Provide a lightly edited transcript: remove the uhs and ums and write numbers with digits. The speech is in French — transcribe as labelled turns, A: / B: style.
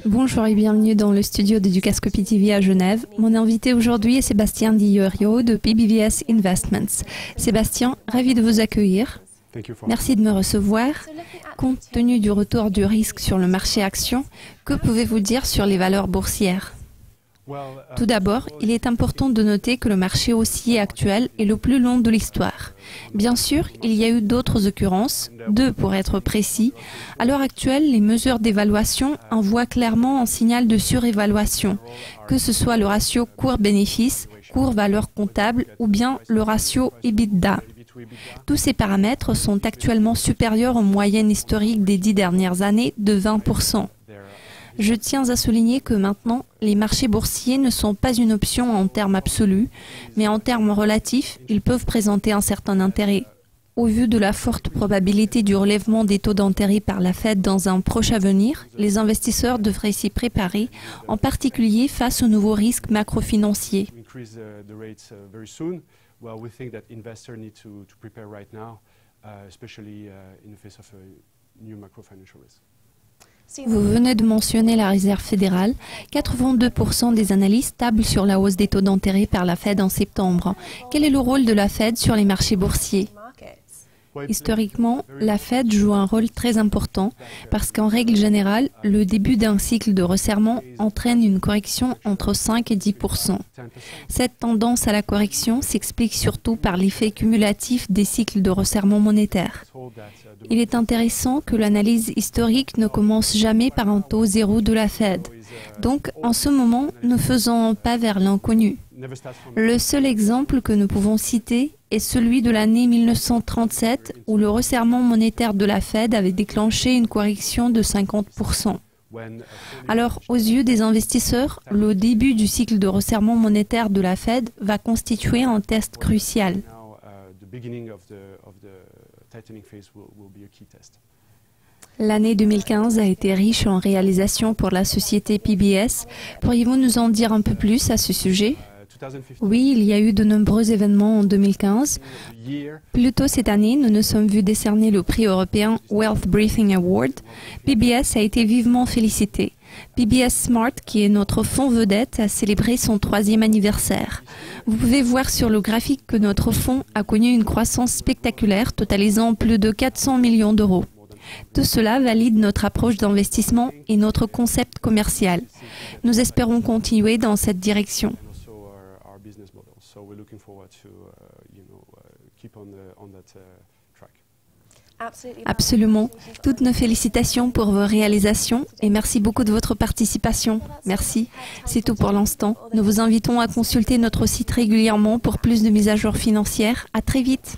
A: Bonjour et bienvenue dans le studio de Ducascopy TV à Genève. Mon invité aujourd'hui est Sébastien Di Iorio de PBVS Investments. Sébastien, ravi de vous accueillir. Merci de me recevoir. Compte tenu du retour du risque sur le marché action, que pouvez-vous dire sur les valeurs boursières? Tout d'abord, il est important de noter que le marché haussier actuel est le plus long de l'histoire. Bien sûr, il y a eu d'autres occurrences, 2 pour être précis. À l'heure actuelle, les mesures d'évaluation envoient clairement un signal de surévaluation, que ce soit le ratio cours-bénéfice, cours-valeur comptable ou bien le ratio EBITDA. Tous ces paramètres sont actuellement supérieurs aux moyennes historiques des 10 dernières années de 20%. Je tiens à souligner que maintenant, les marchés boursiers ne sont pas une option en termes absolus, mais en termes relatifs, ils peuvent présenter un certain intérêt. Au vu de la forte probabilité du relèvement des taux d'intérêt par la Fed dans un proche avenir, les investisseurs devraient s'y préparer, en particulier face aux nouveaux risques macrofinanciers. Vous venez de mentionner la Réserve fédérale. 82% des analystes tablent sur la hausse des taux d'intérêt par la Fed en septembre. Quel est le rôle de la Fed sur les marchés boursiers? Historiquement, la Fed joue un rôle très important parce qu'en règle générale, le début d'un cycle de resserrement entraîne une correction entre 5 et 10%. Cette tendance à la correction s'explique surtout par l'effet cumulatif des cycles de resserrement monétaire. Il est intéressant que l'analyse historique ne commence jamais par un taux zéro de la Fed. Donc, en ce moment, nous faisons un pas vers l'inconnu. Le seul exemple que nous pouvons citer est celui de l'année 1937 où le resserrement monétaire de la Fed avait déclenché une correction de 50%. Alors, aux yeux des investisseurs, le début du cycle de resserrement monétaire de la Fed va constituer un test crucial. L'année 2015 a été riche en réalisations pour la société PBS. Pourriez-vous nous en dire un peu plus à ce sujet? Oui, il y a eu de nombreux événements en 2015. Plus tôt cette année, nous nous sommes vus décerner le prix européen Wealth Briefing Award. PBS a été vivement félicité. PBS Smart, qui est notre fonds vedette, a célébré son 3e anniversaire. Vous pouvez voir sur le graphique que notre fonds a connu une croissance spectaculaire, totalisant plus de 400 millions d'euros. Tout cela valide notre approche d'investissement et notre concept commercial. Nous espérons continuer dans cette direction. Absolument. Toutes nos félicitations pour vos réalisations et merci beaucoup de votre participation. Merci. C'est tout pour l'instant. Nous vous invitons à consulter notre site régulièrement pour plus de mises à jour financières. À très vite.